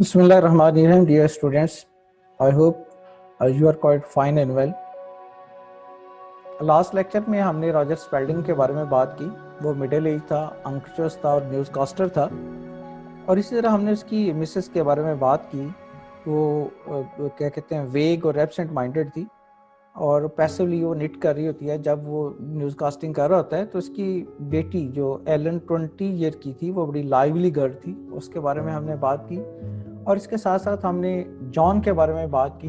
Bismillahirrahmanirrahim, dear students. I hope you are quite fine and well. Last lecture में हमने Roger Spalding के बारे में बात की. वो मिडिल एज था, अंकचोस था और न्यूज़ कास्टर था. और इसी तरह हमने उसकी मिसेस के बारे में बात की. वो क्या कहते हैं, वेग और एब्सेंट माइंडेड थी और पैसिवली वो निट कर रही होती है. जब वो न्यूज़ कास्टिंग कर रहा होता है तो उसकी बेटी जो एलन 20 ईयर की थी, वो बड़ी लाइवली गर्ल थी. उसके बारे में हमने बात की. और इसके साथ साथ हमने जॉन के बारे में बात की.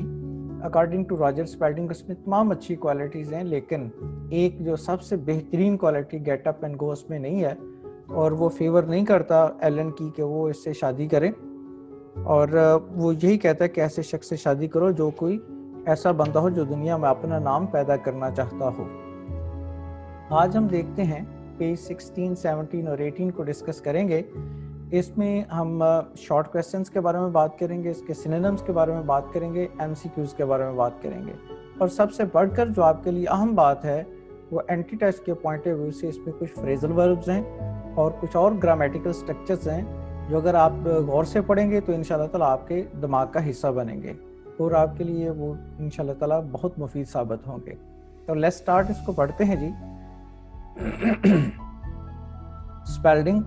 अकॉर्डिंग टू रॉजर स्पेल्डिंग उसमें तमाम अच्छी क्वालिटीज़ हैं, लेकिन एक जो सबसे बेहतरीन quality get up and go उसमें नहीं है. और वो फेवर नहीं करता एलन की कि वो इससे शादी करे. और वो यही कहता है कि ऐसे शख्स से शादी करो जो कोई ऐसा बंदा हो जो दुनिया में अपना नाम पैदा करना चाहता हो. आज हम देखते हैं पेज 16, 17 और 18 को डिस्कस करेंगे. इसमें हम शॉर्ट क्वेश्चंस के बारे में बात करेंगे, इसके सिनोनिम्स के बारे में बात करेंगे, एमसीक्यूज के बारे में बात करेंगे. और सबसे बढ़कर जो आपके लिए अहम बात है वो एंटी टेक्स्ट के पॉइंट ऑफ व्यू से इसमें कुछ फ्रेजल वर्ब्स हैं और कुछ और ग्रामेटिकल स्ट्रक्चर्स हैं जो अगर आप गौर से पढ़ेंगे तो इंशाल्लाह ताला आपके दिमाग का हिस्सा बनेंगे और आपके लिए वो इंशाल्लाह ताला बहुत मुफीद साबित होंगे. तो लेट्स स्टार्ट, इसको पढ़ते हैं जी. Spalding.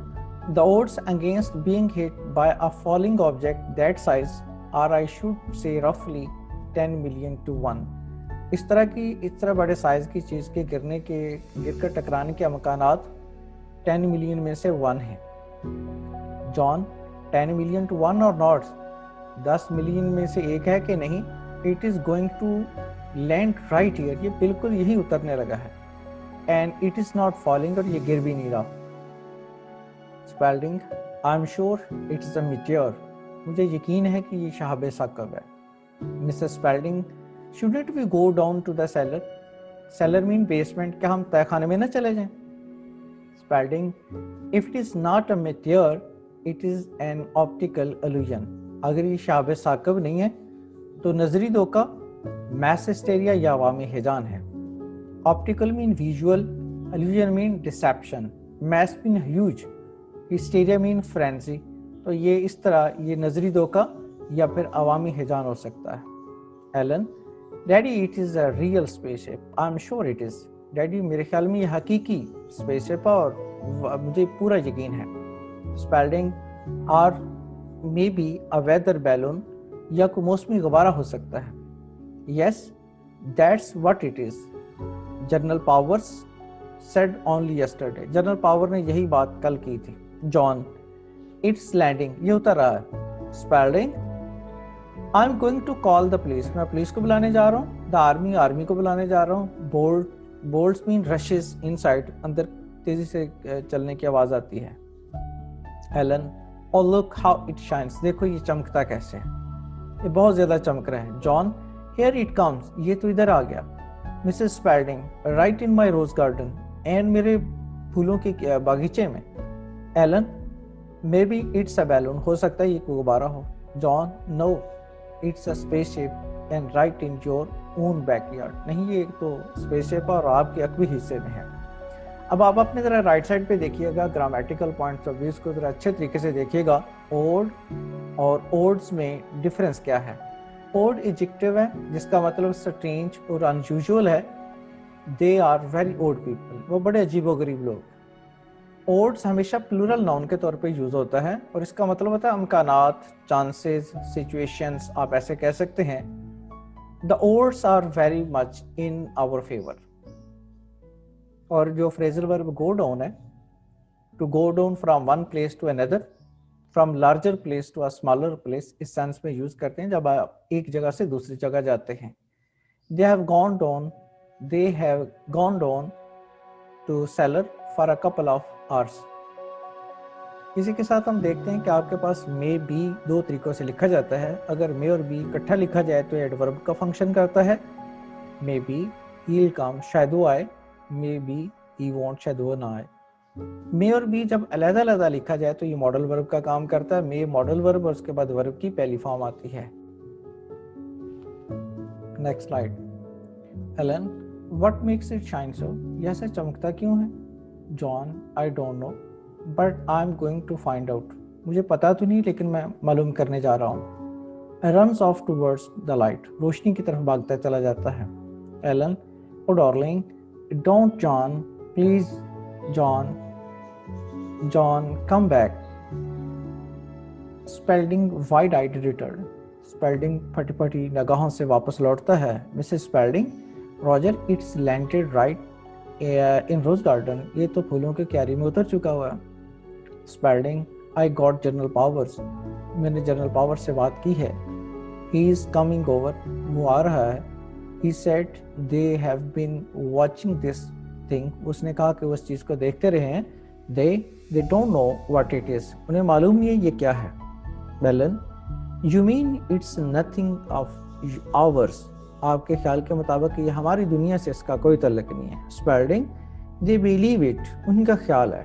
The odds against being hit by a falling object that size are, I should say, roughly 10 million to 1. इस तरह बड़े साइज की चीज़ के गिरकर टकराने के अमकानात 10 मिलियन में से 1 है. जॉन, 10 मिलियन टू 1 और नॉट 10 मिलियन में से एक है कि नहीं. It is going to land right here, ये बिल्कुल यही उतरने लगा है. And it is not falling, और ये गिर भी नहीं रहा. Spelding. I am sure it's a meteor, मुझे यकीन है कि ये शहाब साकब है. Mrs Spelding. Shouldn't we go down to the cellar. Cellar mean basement, क्या हम तहखाने में ना चले जाएं. Spelding. If it is not a meteor it is an optical illusion. अगर ये शहाब साकब नहीं है तो नजरी धोखा, मैस हिस्टेरिया या अवामी हिजान है. Optical mean visual, illusion mean deception, mass mean huge, hysteria mean frenzy. तो ये इस तरह ये नजरी धोखा या फिर अवामी हिजान हो सकता है. Ellen. Daddy it is a real spaceship. I am sure it is. Daddy मेरे ख्याल में ये हकीकी स्पेसशिप है और मुझे पूरा यकीन है. Spelding. Or maybe a weather balloon, या कोई मौसमी गुब्बारा हो सकता है. Yes that's what it is. General Powers said only yesterday. General power ने यही बात कल की थी. जॉन. इट्स लैंडिंग, ये उतर रहा है. Spelding. I am going to call the police. मैं पुलिस को बुलाने जा रहा हूँ. द आर्मी, आर्मी को बुलाने जा रहा हूँ. Bolt, bolts mean rushes inside, अंदर तेजी से चलने की आवाज आती है. एलन. और लुक हाउ इट शाइन्स, देखो ये चमकता कैसे है, ये बहुत ज्यादा चमक रहा है. जॉन. हियर इट कम्स, ये तो इधर आ गया. Mrs Spelding. Right in my rose garden, and मेरे फूलों के बागीचे में. Ellen. Maybe it's a balloon, हो सकता है ये गुब्बारा हो. John. No it's a spaceship and right in your own backyard. नहीं, ये तो स्पेसशिप और आपके अकवी हिस्से में है. अब आप अपने जरा राइट साइड पे देखिएगा, ग्रामेटिकल पॉइंट्स ऑफ व्यूज को जरा अच्छे तरीके से देखिएगा. ओड और ओड्स में डिफरेंस क्या है. ओड एडजेक्टिव है जिसका मतलब स्ट्रेंज और अनयूजुअल है. They are very odd people, वो बड़े अजीबोगरीब लोग. ओड्स हमेशा प्लूरल नाउन के तौर पे यूज होता है और इसका मतलब होता है अमकानात, चांसेस, सिचुएशंस, आप ऐसे कह सकते हैं. The odds are very much in our favour. और जो फ्रेजल वर्ब गो डाउन है, to go down from one place to another, from larger place to a smaller place, इस सेंस में यूज करते हैं जब आप एक जगह से दूसरी जगह जाते हैं. They have gone down, they have gone down to cellar for a couple of hours. इसी के साथ हम देखते हैं कि आपके पास मे बी दो तरीकों से लिखा जाता है. अगर मे और बी इकट्ठा लिखा जाए तो एडवर्ब का फंक्शन करता है. May be he will come, शायद वो आए. मे बी ही वॉन्ट, शायद वो ना आए. मे और बी जब अलग-अलग लिखा जाए तो ये मॉडल वर्ब का काम करता है. मे मॉडल वर्ब और उसके बाद वर्ब की पहली फॉर्म आती है. Next slide. Alan. What makes it shine so, यह चमकता क्यों है. John. I don't know but I am going to find out. مجھے پتا تو نہیں لیکن میں معلوم کرنے جا رہا ہوں. Runs off towards the light, روشنی کی طرف بھاگتا چلا جاتا ہے. Alan, oh darling don't John, please John, John come back. Spalding wide eyed return, Spalding پھٹی پھٹی نگاہوں سے واپس لوٹتا ہے. Mrs Spalding, Roger it's landed right in rose garden, یہ تو پھولوں کے کیاری میں اتر چکا ہوا ہے. اسپیلڈنگ, آئی گاٹ جنرل پاورز, میں نے جنرل پاور سے بات کی ہے. ہی از کمنگ اوور, وہ آ رہا ہے. He said they have been watching this thing, اس نے کہا کہ وہ اس چیز کو دیکھتے رہے ہیں. they don't know what it is, انہیں معلوم نہیں ہے یہ کیا ہے. بیلن, you mean it's nothing of ours, آپ کے خیال کے مطابق یہ ہماری دنیا سے اس کا کوئی تعلق نہیں ہے. اسپیلڈنگ, they believe it, ان کا خیال ہے.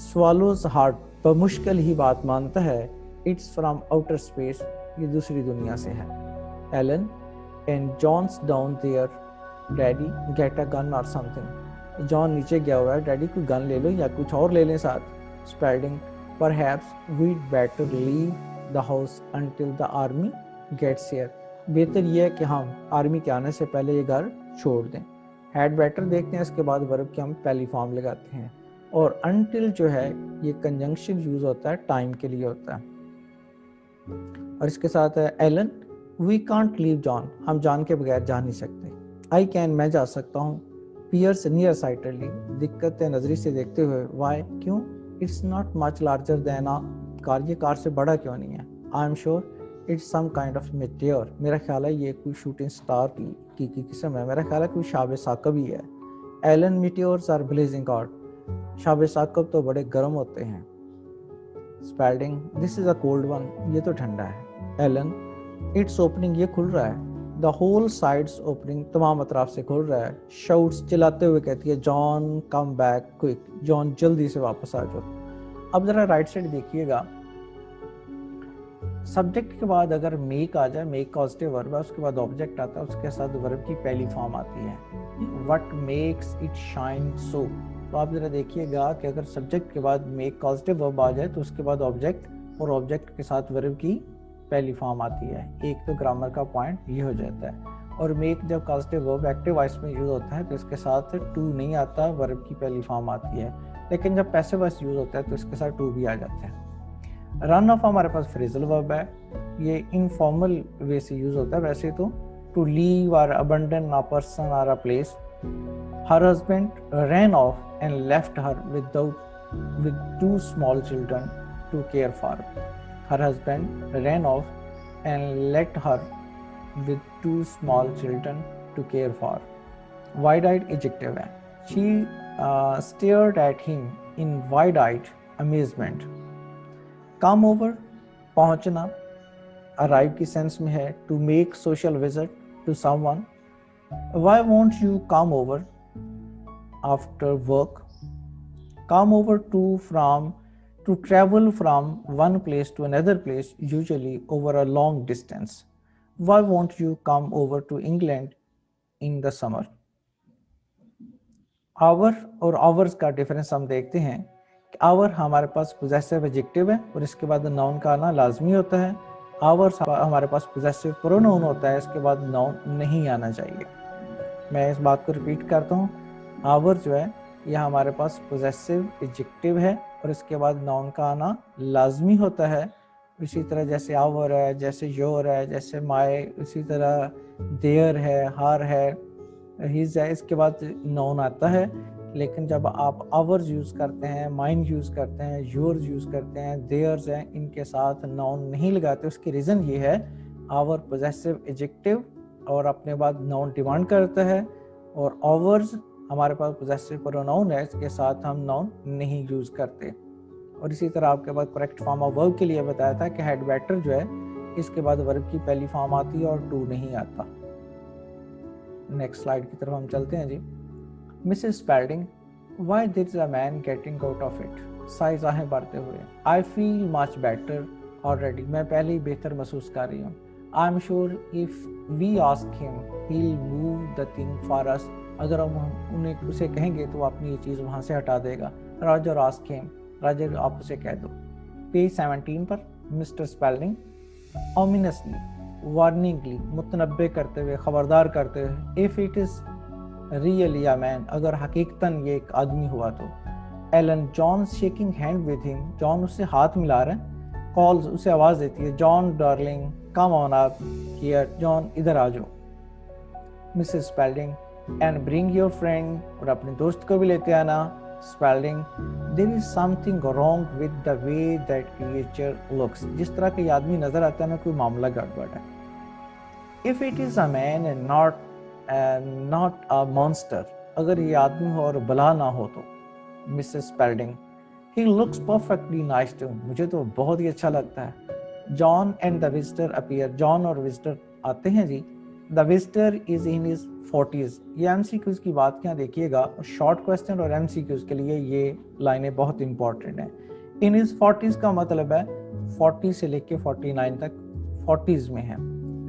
swallows hard, بمشکل ہی بات مانتا ہے. it's from outer space, یہ دوسری دنیا سے ہے. Ellen, and John's down there, daddy get a gun or something, جان نیچے گیا ہوا ہے, ڈیڈی کوئی گن لے لو یا کچھ اور لے لیں ساتھ. اسپیلڈنگ, perhaps we'd better leave the house until the army gets here, بہتر یہ ہے کہ ہم آرمی کے آنے سے پہلے یہ گھر چھوڑ دیں. had better دیکھتے ہیں اس کے بعد ورب کی ہم پہلی فارم لگاتے ہیں, اور until جو ہے یہ کنجنکشن یوز ہوتا ہے ٹائم کے لیے ہوتا ہے. اور اس کے ساتھ ہے Alan, we can't leave John, ہم جان کے بغیر جا نہیں سکتے. I can, میں جا سکتا ہوں. پیئرس نیئر سائٹڈلی, دقت نظری سے دیکھتے ہوئے. وائی, کیوں؟ It's not much larger than a car, یہ کار سے بڑا کیوں نہیں ہے. I am sure it's some kind of meteor, میرا خیال ہے یہ کوئی شوٹنگ سٹار کی قسم ہے, میرا خیال ہے کوئی شاب ثاقب ہی ہے. Alan, meteors are blazing hot, شاب ثاقب تو بڑے گرم ہوتے ہیں. اسپیلڈنگ, دس از اے کولڈ ون, یہ تو ٹھنڈا ہے. ایلن, اٹس اوپننگ, یہ کھل رہا ہے. دا ہول سائڈس اوپننگ, تمام اطراف سے کھل رہا ہے. شاؤٹس, چلاتے ہوئے کہتی ہے, جان کم بیک کوئک, جان جلدی سے واپس آ جاؤ. اب ذرا رائٹ سائڈ دیکھیے گا, سبجیکٹ کے بعد اگر میک آ جائے, میک پازیٹیو ورب ہے, اس کے بعد آبجیکٹ آتا ہے, اس کے ساتھ ورب کی پہلی فارم آتی ہے. وٹ میکس اٹ شائن سو, تو آپ ذرا دیکھیے گا کہ اگر سبجیکٹ کے بعد میک پازیٹیو ورب آ جائے تو اس کے بعد آبجیکٹ, اور آبجیکٹ کے ساتھ ورب کی پہلی فارم آتی ہے. ایک تو گرامر کا پوائنٹ یہ ہو جاتا ہے. اور میک جب کازیٹیو ورب ایکٹیو وائس میں یوز ہوتا ہے تو اس کے ساتھ ٹو نہیں آتا, ورب کی پہلی فارم آتی ہے. لیکن جب پیسو وائس یوز ہوتا ہے تو اس کے ساتھ ٹو بھی آ جاتا ہے. رن آف ہمارے پاس فریزل ورب ہے, یہ انفارمل وے سے یوز ہوتا ہے ویسے تو. ٹو لیو اور ابنڈن اے پرسن اور a place. Her husband ran off and left her with two small children to care for. Her husband ran off and left her with two small children to care for. Wide-eyed adjective ہے. She stared at him in wide-eyed amazement. Come over, پہنچنا, arrive کی sense میں ہے. To make social visit to someone. Why won't you come over after work? Come over to travel from one place to another place, usually over a long distance. Why won't you come over to England in the summer? Our اور hours کا difference ہم دیکھتے ہیں کہ our ہمارے پاس possessive adjective ہے اور اس کے بعد noun کا آنا لازمی ہوتا ہے. hours ہمارے پاس possessive pronoun ہوتا ہے, اس کے بعد noun نہیں آنا چاہیے. میں اس بات کو ریپیٹ کرتا ہوں, our جو ہے یہ ہمارے پاس possessive adjective ہے اور اس کے بعد ناؤن کا آنا لازمی ہوتا ہے. اسی طرح جیسے آور ہے, جیسے یور ہے, جیسے مائی, اسی طرح دیئر ہے, ہر ہے, ہز ہے, اس کے بعد ناؤن آتا ہے. لیکن جب آپ آورز یوز کرتے ہیں, مائن یوز کرتے ہیں, یورز یوز کرتے ہیں, دیئرز ہیں, ان کے ساتھ ناؤن نہیں لگاتے. اس کی ریزن یہ ہے, آور پوزیسو ایڈجیکٹو اور اپنے بعد ناؤن ڈیمانڈ کرتا ہے, اور آورز ہمارے پاس پوزیسو پروناؤن ہے, اس کے ساتھ ہم ناؤن نہیں یوز کرتے. اور اسی طرح آپ کے پاس کریکٹ فارم آف ورب کے لیے بتایا تھا کہ ہیڈ بیٹر جو ہے اس کے بعد ورب کی پہلی فارم آتی ہے اور ٹو نہیں آتا. نیکسٹ سلائیڈ کی طرف ہم چلتے ہیں جی. Mrs Spalding, why there is a man getting out of it, sighs آہیں بھرتے ہوئے. آئی فیل مچ بیٹر آلریڈی, میں پہلے ہی بہتر محسوس کر رہی ہوں. I am sure if we ask him he will move the thing for us, اگر ہم اسے کہیں گے تو وہ اپنی یہ چیز وہاں سے ہٹا دے گا. راجر آسک ہم, راجر آپ اسے کہہ دو. पेज 17 पर मिस्टर स्पेल्डिंग ominously, warningly, मुतनब्बे करते हुए, खबरदार करते हुए, if it is really a man, अगर हकीकतन ये एक आदमी हुआ तो, Ellen John shaking hand with him, John उससे हाथ मिला रहे हैं, कॉल्स उसे आवाज़ देती है, John darling come on up here, John इधर आ जाओ, Mrs Spelding and bring your friend, और अपने दोस्त को भी लेते आना, Spelding there is something wrong with the way that creature looks, जिस तरह का ये आदमी नजर आता है ना कोई मामला गड़बड़ है. If it is a man and not a monster, अगर ये आदमी हो और बला ना हो तो, Mrs Spalding he looks perfectly nice too, मुझे तो बहुत ही अच्छा लगता है. John and the visitor appear, John और विजिटर आते हैं जी. The visitor is in his 40s, ये एमसीक्यूज की बात क्या देखिएगा, शॉर्ट क्वेश्चन और एमसीक्यूज के लिए ये लाइनें बहुत इंपॉर्टेंट हैं. इन हिज 40s का मतलब है 40 से लेके 49 तक 40s में है.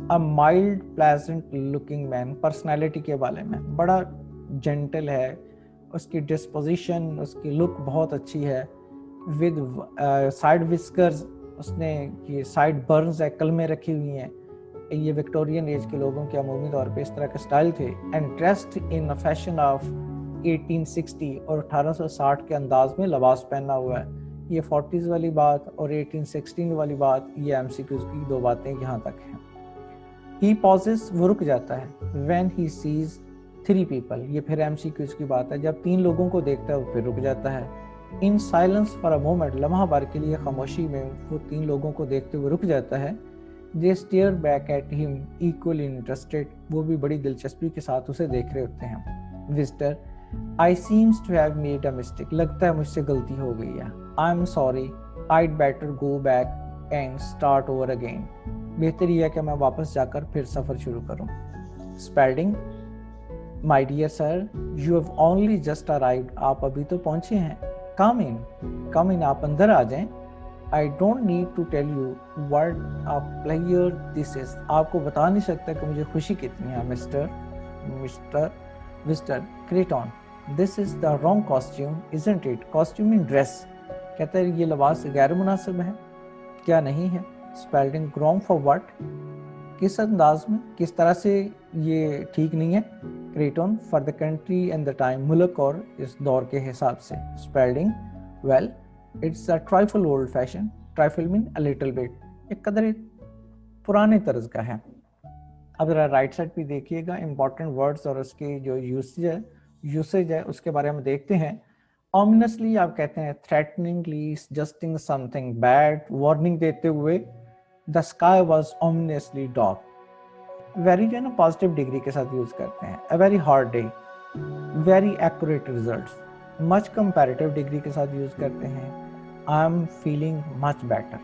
A mild pleasant looking man, personality के बारे में, बड़ा जेंटल है, उसकी डिस्पोजिशन, उसकी लुक बहुत अच्छी है. विद साइड विस्कर्स, उसने ये साइड बर्न्स है, कलमें रखी हुई हैं, ये विक्टोरियन एज के लोगों के अमूमी तौर पे इस तरह के स्टाइल थे. And dressed in a fashion of 1860, और 1860 के अंदाज में लिबास पहना हुआ है. ये 40s वाली बात और 1816 वाली बात, ये एमसीक्यूज की दो बातें यहाँ तक हैं. ही पॉजेस, वो रुक जाता है. व्हेन ही सीज 3 people, ये फिर एमसीक्यूज की बात है, जब 3 लोगों को देखता है वो फिर रुक जाता है. In silence for a moment, लम्हा भर के लिए खामोशी में वो 3 लोगों को देखते हुए रुक जाता है. They stare back at him equally interested, वो भी बड़ी दिलचस्पी के साथ उसे देख रहे होते हैं. Visitor I seems to have made a mistake, लगता है मुझसे गलती हो गई है. I am sorry, I'd better go back and start over again, बेहतर यह है कि मैं वापस जाकर फिर सफ़र शुरू करूं. Spelding my dear sir, you have only just arrived, आप अभी तो पहुंचे हैं. कम इन, आप अंदर आ जाएं. I don't need to tell you what a pleasure this is, आपको बता नहीं सकता कि मुझे खुशी कितनी है. Mr Kreton, this is the wrong costume isn't it, costume in dress, कहता है ये लिबास गैर मुनासिब है, क्या नहीं है. स्पेल्डिंग रॉन्ग फॉर व्हाट, किस अंदाज में, किस तरह से ये ठीक नहीं है. Craton for the country and the time, मुल्क और इस दौर के हिसाब से. Spalding well it's a trifle old fashion, trifle mean a little bit, एक कदर पुराने तर्ज का है. अब जरा राइट साइड पे देखिएगा, इंपॉर्टेंट वर्ड्स और उसके जो यूसेज है उसके बारे में देखते हैं. ऑमिनसली आप कहते हैं, threateningly, suggesting something bad, warning देते हुए. The sky was ominously dark, very जो है ना पॉजिटिव डिग्री के साथ यूज करते हैं. A very hard day, very accurate results, much comparative degree के साथ यूज करते हैं. I am feeling much better.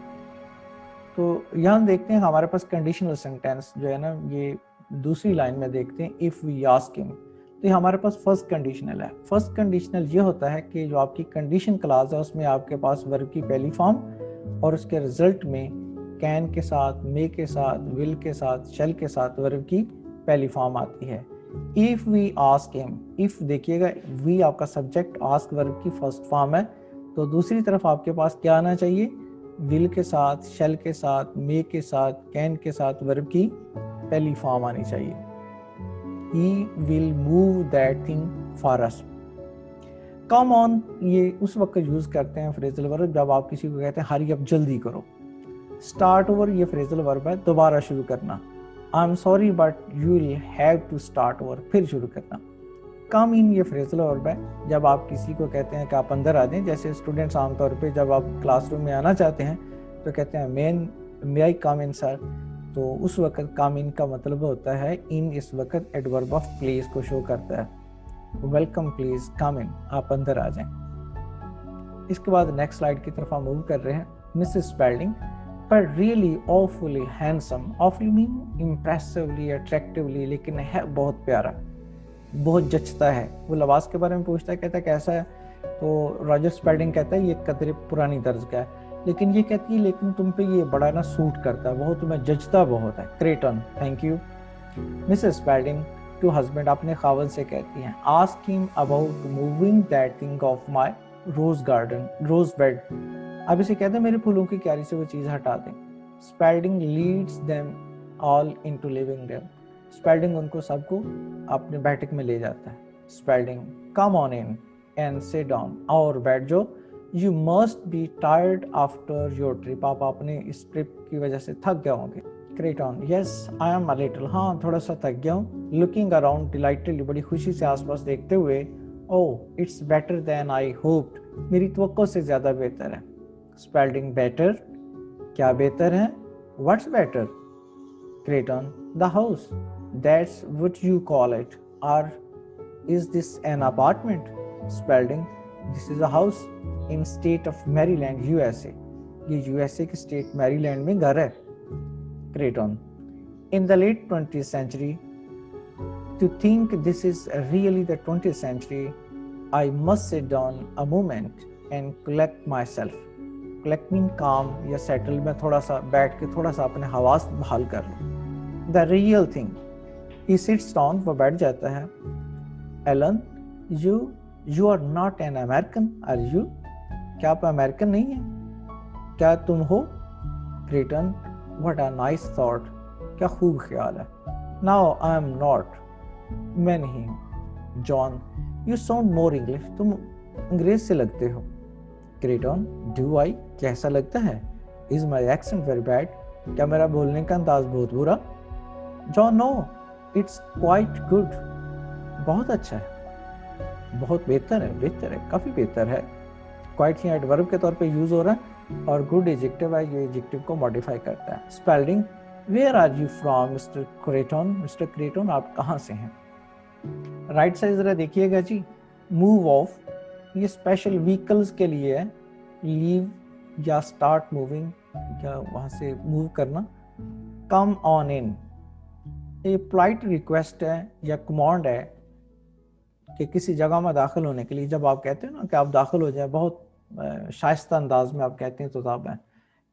तो यहाँ देखते हैं हमारे पास कंडीशनल सेंटेंस जो है ना, ये दूसरी लाइन में देखते हैं. इफ वी आस्क हिम, तो ये हमारे पास फर्स्ट कंडीशनल है. फर्स्ट कंडीशनल ये होता है कि जो आपकी कंडीशन क्लास है उसमें आपके पास वर्ब की पहली फॉर्म और उसके रिजल्ट में कैन के साथ, मे के साथ, विल के साथ, शैल के साथ वर्ब की पहली फॉर्म आती है. If we ask him, if देखिएगा वी आपका सब्जेक्ट, आस्क वर्ब की फर्स्ट फॉर्म है, तो दूसरी तरफ आपके पास क्या आना चाहिए, विल के साथ, शैल के साथ, मे के साथ, कैन के साथ वर्ब की पहली फॉर्म आनी चाहिए. He will move that thing for us. Come on, ये उस वक्त यूज करते हैं फ्रेजल वर्ब जब आप किसी को कहते हैं हरी अप, जल्दी करो. स्टार्ट ओवर, ये फ्रेजल वर्ब है, दोबारा शुरू करना. I am sorry but you will have to start over, फिर शुरू करना. कम इन, ये फ्रेजल वर्ब है जब आप किसी को कहते हैं कि आप अंदर आ जाएं. जैसे स्टूडेंट्स आमतौर पे जब आप क्लासरूम में आना चाहते हैं तो कहते हैं मे आई कम इन सर, तो उस वक्त कम इन का मतलब होता है इन, इस वक्त एडवर्ब ऑफ प्लेस को शो करता है. वेलकम प्लीज कम इन, आप अंदर आ जाएं. इसके बाद नेक्स्ट स्लाइड की तरफ हम मूव कर रहे हैं. मिसेस स्पेल्डिंग पर really awfully handsome, awfully mean impressively, attractively, लेकिन है बहुत प्यारा, बहुत जचता है. वो लिबास के बारे में पूछता है, कहता है कैसा है, तो रॉजर स्पेल्डिंग कहता है ये कदरे पुरानी तर्ज का है, लेकिन ये कहती है लेकिन तुम पे ये बड़ा ना सूट करता है, बहुत तुम्हें जचता बहुत है. Kreton thank you. Mrs Spelding to husband, अपने खावन से कहती हैं, ask him about moving that thing of my rose garden, rose bed, अब इसे कहते हैं मेरे फूलों की क्यारी से वो चीज़ हटा दें। Spelding leads them all into living them. Spelding उनको सबको अपने बैठक में ले जाता है। Spelding come on in and sit down, और बैठ जाओ। You must be tired after your trip, आप अपने इस ट्रिप की वजह से थक गए होंगे। Craton yes I am a little, हाँ थोड़ा सा थक गया हूँ। लुकिंग अराउंड डिलाइटेडली, बड़ी खुशी से आसपास देखते हुए। Oh it's better than I hoped, मेरी तवक्को से ज़्यादा बेहतर है। स्पेल्डिंग बेटर, क्या बेहतर है? What's better? Kreton the house, that's what you call it, और is this an apartment? Spalding this is a house in state of Maryland USA, ये यूएसए के स्टेट मैरीलैंड में घर है। Kreton in the late 20th century, to think this is really the 20th century, I must sit down a moment and collect myself. Collect mean calm या settle, मैं थोड़ा सा बैठ के थोड़ा सा अपने हवास बहाल कर लूँ। The real thing, he sits down, वो बैठ जाता है। Ellen, you are not an American, are you? क्या आप अमेरिकन नहीं हैं? क्या तुम हो? Creighton, what a nice thought, क्या खूब ख्याल है। Now I am not, मैं नहीं हूँ। John you sound more English, तुम अंग्रेज से लगते हो। क्रेटॉन डू आई, कैसा लगता है? Is my accent very bad, क्या मेरा बोलने का अंदाज बहुत बुरा? John no it's quite good, बहुत अच्छा है, बहुत बेहतर है, काफ़ी बेहतर है। क्वाइट ही एडवर्ब के तौर पे यूज़ हो रहा है, और गुड एडजेक्टिव है, ये एडजेक्टिव को मॉडिफाई करता है। Spelding where are you from Mr Kreton, Mr Kreton आप कहाँ से हैं? राइट साइड जरा देखिएगा जी। मूव ऑफ, ये स्पेशल व्हीकल्स के लिए है। लीव या स्टार्ट मूविंग, क्या वहाँ से मूव करना। कम ऑन इन, ये पोलाइट रिक्वेस्ट है या कमांड है कि किसी जगह में दाखिल होने के लिए जब आप कहते हैं ना कि आप दाखिल हो जाए, बहुत शाइस्ता अंदाज में आप कहते हैं तो तब है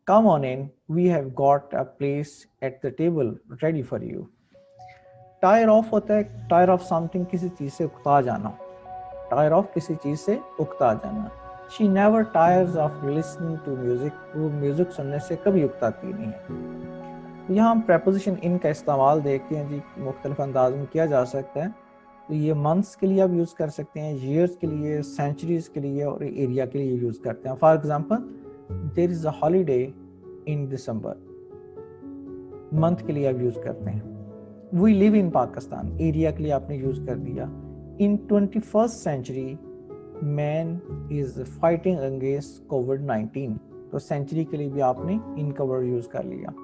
come on in, we have got a place at the table ready for you. Tire off होता है, टायर ऑफ समथिंग, किसी चीज़ से उकता जाना। टायर ऑफ किसी चीज़ से उकता जाना। She never tires of listening to music, वो म्यूजिक सुनने से कभी उकताती नहीं है। यहाँ हम प्रेपोजिशन इन का इस्तेमाल देखते हैं जी, मुख्तलिफ अंदाज में किया जा सकता है। तो ये मंथ्स के लिए आप यूज़ कर सकते हैं, ईयर्स के लिए, सेंचुरीज के लिए, और एरिया के लिए यूज़ करते हैं। For example there is a holiday in December, month के लिए आप यूज़ करते हैं। We live in Pakistan, area के लिए आपने यूज़ कर दिया। In 21st century man is fighting against कोविड-19, तो सेंचुरी के लिए भी आपने इन का वर्ड यूज़ कर लिया।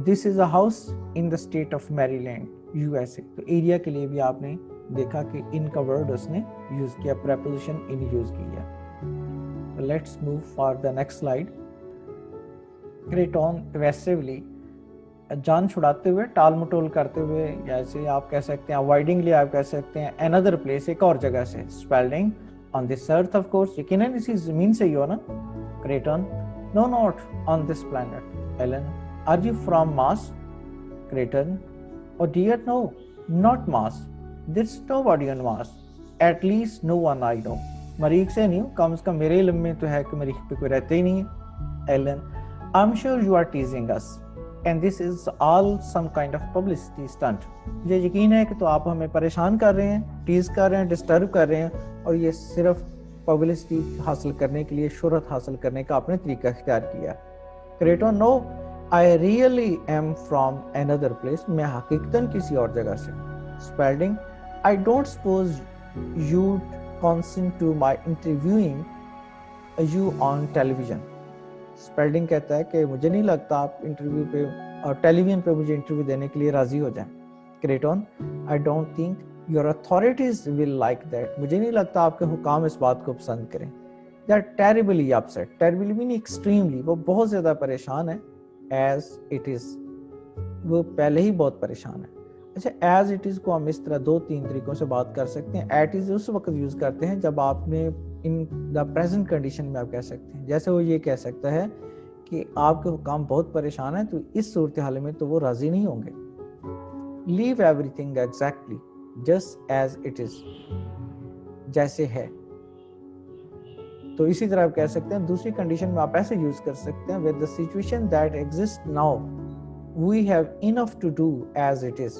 This is a house in the state of Maryland USA, तो एरिया के लिए भी आपने देखा कि इन का वर्ड उसने यूज़ किया, प्रेपोजिशन इन यूज़ किया। Let's move for the next slide. Craton aggressively, जान छुड़ाते हुए, टाल मटोल करते हुए, जैसे आप कह सकते हैं अवॉइडिंगली, आप कह सकते हैं अनदर प्लेस, एक और जगह से। Spalding on this earth of course, यकीनन इसी ज़मीन से ही हो ना। Kreton no not on this planet. Alan are you from Mars? Kreton oh dear no, not Mars, this nobody on Mars, at least no one I know, मरीख से नहीं हूँ, कम से कम मेरे इल्म में तो है कि मरीख पे कोई रहते ही नहीं है। Ellen I am sure you are teasing us and this is all some kind of publicity stunt, मुझे यकीन है कि तो आप हमें परेशान कर रहे हैं, टीज कर रहे हैं, डिस्टर्ब कर रहे हैं, और ये सिर्फ पब्लिसिटी हासिल करने के लिए, शोहरत हासिल करने का आपने तरीका इख्तियार किया। Kreton no I really am from another place, मैं हकीकतन किसी और जगह से। Spelding I don't suppose you consent to my interviewing you on television. Spelding कहता है कि मुझे नहीं लगता आप इंटरव्यू पे और टेलीविजन पे मुझे इंटरव्यू देने के लिए राजी हो जाएं। Craton I don't think your authorities will like that, मुझे नहीं लगता आपके हुकाम इस बात को पसंद करें। They are terribly upset, terribly mean extremely, वो बहुत ज़्यादा परेशान है। एज इट इज़, वो पहले ही बहुत परेशान है। अच्छा, एज इट इज़ को हम इस तरह 2-3 तरीक़ों से बात कर सकते हैं। एट इज़ उस वक्त यूज़ करते हैं जब आपने इन द प्रेजेंट कंडीशन में आप कह सकते हैं, जैसे वो ये कह सकता है कि आपके हुकाम बहुत परेशान है, तो इस सूरत हाल में तो वो राज़ी नहीं होंगे। Leave everything exactly just as it is, जैसे है। تو اسی طرح آپ کہہ سکتے ہیں دوسری کنڈیشن میں آپ ایسے یوز کر سکتے ہیں with the situation that exists now we have enough to do as it is.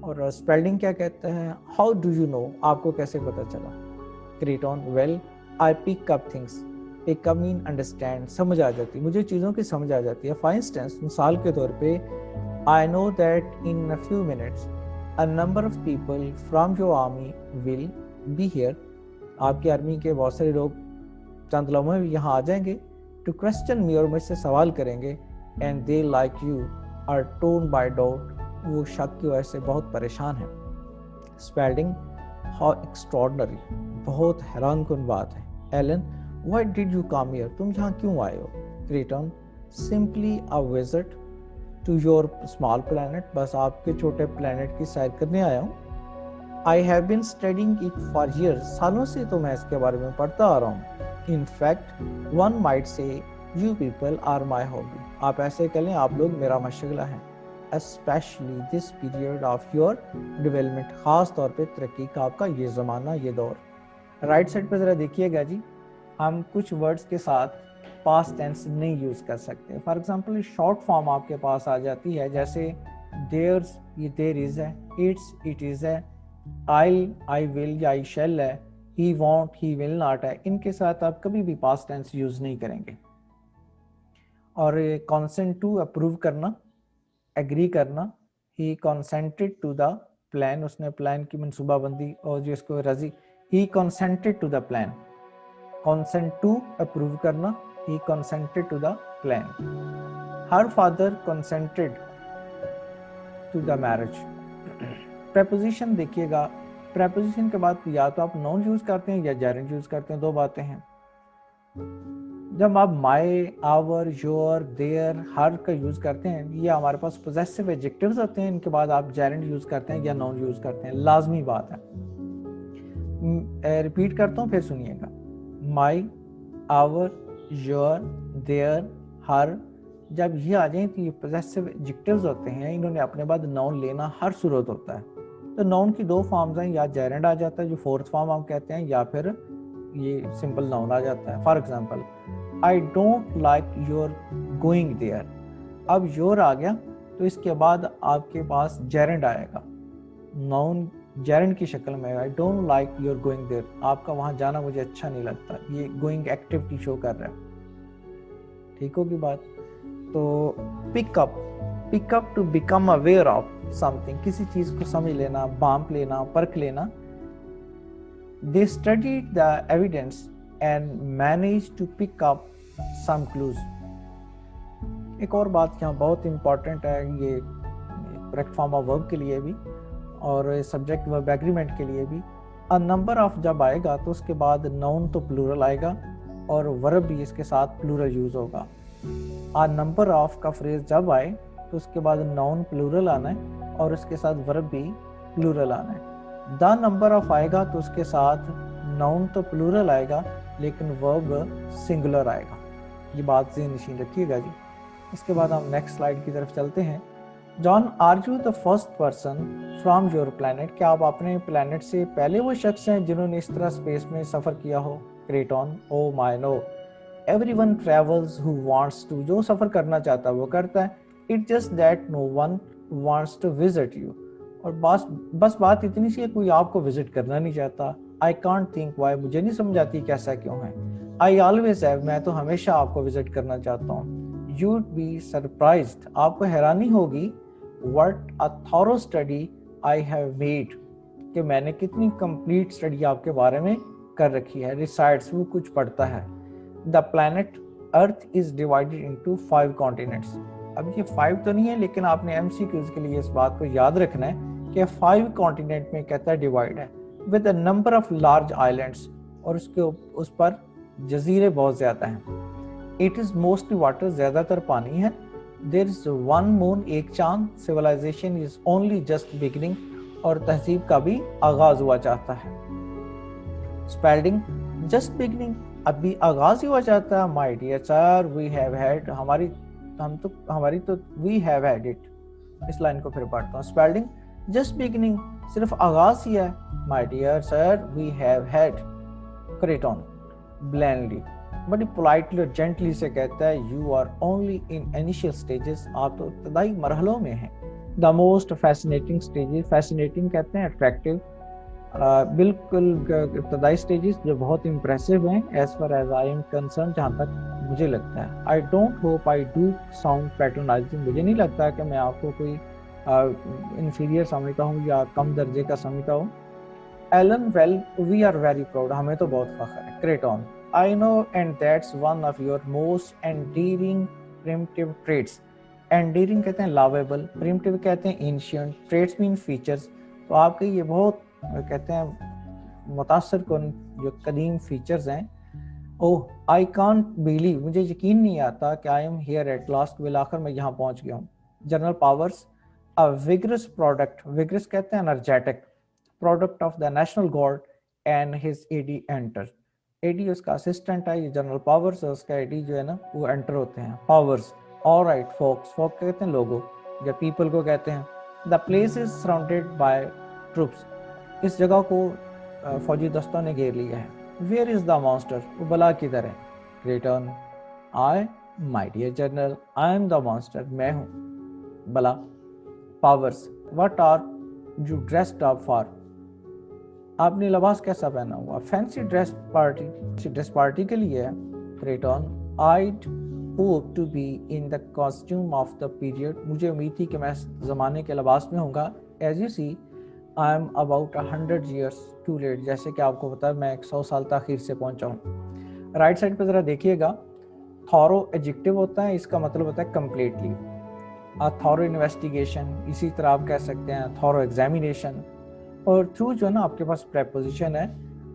اور اسپیلڈنگ کیا کہتا ہے how do you know, آپ کو کیسے پتا چلا. کریٹون well I pick up things, pick up mean understand, سمجھ آ جاتی, مجھے چیزوں کی سمجھ آ جاتی ہے. for instance مثال کے طور پہ I know that in a few minutes a number of people from your army will be here. آپ کی آرمی کے بہت سارے لوگ چند لمحوں میں یہاں آ جائیں گے. to question me, اور مجھ سے سوال کریں گے. and they like you are torn by doubt, وہ شک کی وجہ سے بہت پریشان ہیں. spelling how extraordinary, بہت حیران کن بات ہے. Ellen, why did you come here, تم یہاں کیوں آئے ہو. Creighton, simply a visit to your small planet, بس آپ کے چھوٹے پلانٹ کی سیر کرنے آیا ہوں. I have been studying it for years, سالوں سے تو میں اس کے بارے میں پڑھتا آ رہا ہوں. In fact, one might say you people are my hobby, آپ ایسے کہہ لیں آپ لوگ میرا مشغلہ ہیں. Especially this period of your development, خاص طور پہ ترقی کا آپ کا یہ زمانہ, یہ دور. رائٹ سائڈ پہ ذرا دیکھیے گا جی, ہم کچھ ورڈز کے ساتھ پاسٹ ٹینس نہیں یوز کر سکتے. فار ایگزامپل شارٹ فارم آپ کے پاس آ جاتی ہے, جیسے دیئرز, یہ دیر از ہے, اٹس, اٹ از ہے, آئی ول یا آئی شیل ہے, ہی وانٹ, ہی ول ناٹ ہے. ان کے ساتھ آپ کبھی بھی پاسٹ ٹینس یوز نہیں کریں گے. اور کانسنٹ ٹو, اپروو کرنا, ایگری کرنا. He consented to the plan, اس نے پلان کی منصوبہ بندی اور جو اس کو رضی, he consented to the plan. Consent to, approve کرنا, he consented to the plan. Her father consented to the marriage. Preposition دیکھیے گا, پریپوزیشن کے بعد یا تو آپ نون یوز کرتے ہیں یا جیرنڈ یوز کرتے ہیں, دو باتیں ہیں. جب آپ مائی, آور, یور, دیئر, ہر کا یوز کرتے ہیں, یہ ہمارے پاس پوزیسو ایڈجیکٹیوز ہوتے ہیں, ان کے بعد آپ جیرنڈ یوز کرتے ہیں یا نون یوز کرتے ہیں, لازمی بات ہے. ریپیٹ کرتا ہوں پھر سنیے گا. مائی, آور, یور, دیئر, ہر, جب یہ آ جائیں تو یہ پوزیسو ایڈجیکٹیوز ہوتے ہیں, انہوں نے اپنے بعد نون لینا ہر صورت ہوتا ہے. تو نون کی دو فارمز ہیں, یا جیرنڈ آ جاتا ہے جو فورتھ فارم ہم کہتے ہیں, یا پھر یہ سمپل نون آ جاتا ہے. For example I don't like your going there. اب your آ گیا تو اس کے بعد آپ کے پاس جیرنڈ آئے گا, نون جیرنڈ کی شکل میں. I don't like your going there, آپ کا وہاں جانا مجھے اچھا نہیں لگتا. یہ گوئنگ ایکٹیویٹی شو کر رہا ہے, ٹھیک ہوگی بات. تو pick up, pick up to become aware of something, کسی چیز کو سمجھ لینا, بانپ لینا, پرکھ لینا. They studied the evidence and managed to pick up some clues. ایک اور بات یہاں بہت امپورٹنٹ ہے, یہ کریکٹ فارم آف ورب کے لیے بھی اور سبجیکٹ ورب ایگریمنٹ کے لیے بھی. a number of جب آئے گا تو اس کے بعد نون تو پلورل آئے گا اور ورب بھی اس کے ساتھ پلورل یوز ہوگا. a number of کا فریز جب آئے تو اس کے بعد نون پلورل آنا ہے اور اس کے ساتھ ورب بھی پلورل آنا ہے. the number of آئے گا تو اس کے ساتھ نون تو پلورل آئے گا لیکن ورب سنگولر آئے گا. یہ بات ذہن نشین رکھیے گا جی. اس کے بعد ہم نیکسٹ سلائیڈ کی طرف چلتے ہیں. John, are you the first person from your planet, کیا آپ اپنے پلانٹ سے پہلے وہ شخص ہیں جنہوں نے اس طرح اسپیس میں سفر کیا ہو. Kreton, oh my no, everyone travels who wants to, جو سفر کرنا چاہتا ہے وہ کرتا ہے. It just that no one wants to visit you, اور بس بات اتنی سی ہے کوئی آپ کو وزٹ کرنا نہیں چاہتا. آئی کانٹ تھنک وائی, مجھے نہیں سمجھ آتی کیسا کیوں ہے. آئی آلویز ہیو, میں تو ہمیشہ آپ کو وزٹ کرنا چاہتا ہوں. یوڈ بی سرپرائزڈ, آپ کو حیرانی ہوگی. What a thorough study I have made, کہ میں نے کتنی کمپلیٹ اسٹڈی آپ کے بارے میں کر رکھی ہے. ریسائڈس, وہ کچھ پڑھتا ہے. The planet earth is divided into 5 continents. اب یہ 5 تو نہیں ہے لیکن آپ نے MCQs کے لیے اس بات کو یاد رکھنا ہے کہ 5 کانٹیننٹ میں کہتا ہے ڈیوائڈ ہے. with a number of large islands, اور اس پر جزیرے بہت زیادہ ہیں. it is mostly water, زیادہ تر پانی ہے. there is one moon, ایک چاند. civilization is only just beginning, اور تہذیب کا بھی آغاز ہوا چاہتا ہے. spelling just beginning, ابھی آغاز ہی ہوا چاہتا ہے. my dear sir, we have had, ہماری تو we have had it. اس لائن کو پھر پڑھتا ہوں. spelling just beginning, صرف آغاز ہی ہے. my dear sir, we have had. Creighton, blandly, बड़ी politely और gently से कहता है you are only in initial stages, आप तो इब्तदाई मरहलों में हैं. The most fascinating stages, fascinating कहते हैं attractive, बिल्कुल इब्तदाई स्टेजेस जो बहुत इम्प्रेसिव हैं as far as I am concerned, जहाँ तक मुझे लगता है. I don't hope I do sound patronising, मुझे नहीं लगता कि मैं आपको कोई इंफीरियर समझता हूँ या कम दर्जे का समझता हूँ. Alan well we are very proud, हमें तो बहुत फख्र है. Kreton I know and that's one of your most endearing primitive traits. Endearing कहते हैं लावेबल, प्रिमिटिव कहते हैं एंशिएंट, ट्रेट्स मीन फीचर्स. तो आपके ये बहुत कहते हैं मुतासर कन जो कदीम फीचर्स हैं. ओह आई कांट बिलीव, मुझे यकीन नहीं आता कि I am here at last, बिलाखिर मैं यहाँ पहुँच गया हूँ. General Powers a vigorous product, vigorous कहते हैं energetic, product of the National Guard and his aide enter. Aide उसका असिस्टेंट है, ये जनरल पावर्स है, उसका एडी जो है ना वो एंटर होते हैं. पावर्स ऑलराइट फोक्स, फोक कहते हैं लोगों या पीपल को कहते हैं. The place is surrounded by troops, इस जगह को फौजी दस्तों ने घेर लिया है. वेयर इज द मॉन्स्टर, वो बला किधर है. Return I my dear general I am the monster, मैं हूँ बला. Powers what are you dressed up for, आपने लिबास कैसा पहना हुआ. Fancy dress party, dress party के लिए है. Return I'd hope to be in the costume of the period, मुझे उम्मीद थी कि मैं ज़माने के लिबास में होऊंगा. As you see I am about 100 years too late, जैसे कि आपको पता है मैं 100 साल तक से पहुंचा हूँ. राइट साइड पे ज़रा देखिएगा, थॉरो एडजेक्टिव होता है, इसका मतलब होता है कम्प्लीटली. थॉरो इन्वेस्टिगेशन, इसी तरह आप कह सकते हैं थॉरो एग्जामिनेशन. और थ्रू जो है ना आपके पास प्रेपोजिशन है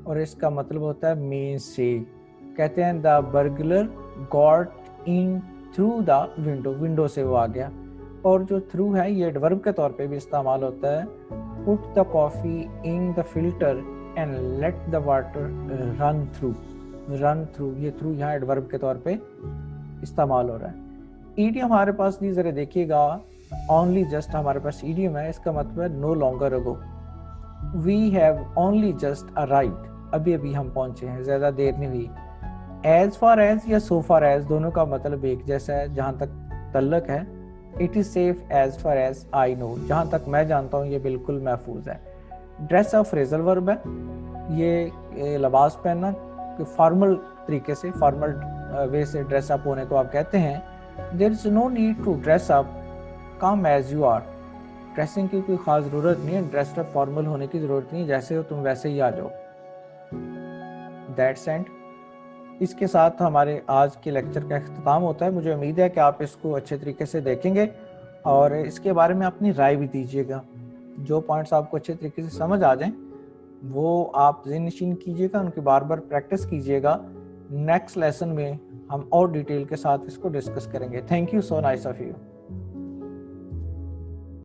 और इसका मतलब होता है मेन से. कहते हैं the burglar got in through the window, window से वो आ गया. और जो थ्रू है ये एडवर्ब के तौर पे भी इस्तेमाल होता है. Put the coffee in the filter and let the water run through, run through, ये थ्रू यहाँ एडवर्ब के तौर पे इस्तेमाल हो रहा है. ईडियम हमारे पास नहीं, ज़रा देखिएगा ओनली जस्ट हमारे पास ईडियम है, इसका मतलब है no longer ago. We have only just arrived, अभी अभी हम पहुंचे हैं, ज़्यादा देर नहीं हुई. एज फार एज या सो फार एज दोनों का मतलब एक जैसा है जहाँ तक तल्लक है. It is safe as far as I know, जहाँ तक मैं जानता हूँ ये बिल्कुल महफूज है. ड्रेस अप फ्रेजल वर्ब है, ये लिबास पहनना फॉर्मल तरीके से, फॉर्मल वे से ड्रेस अप होने को आप कहते हैं. There is no need to dress up, come as you are, dressing की कोई ख़ास ज़रूरत नहीं है, ड्रेस्ड अप फॉर्मल होने की ज़रूरत नहीं, जैसे हो तुम वैसे ही आ जाओ. That's and. इसके साथ हमारे आज के लेक्चर का अख्ताम होता है. मुझे उम्मीद है कि आप इसको अच्छे तरीके से देखेंगे और इसके बारे में अपनी राय भी दीजिएगा. जो पॉइंट्स आपको अच्छे तरीके से समझ आ जाएं वो आप ज़हन-नशीन कीजिएगा, उनकी बार बार प्रैक्टिस कीजिएगा. नेक्स्ट लेसन में हम और डिटेल के साथ इसको डिस्कस करेंगे. Thank you so nice of you.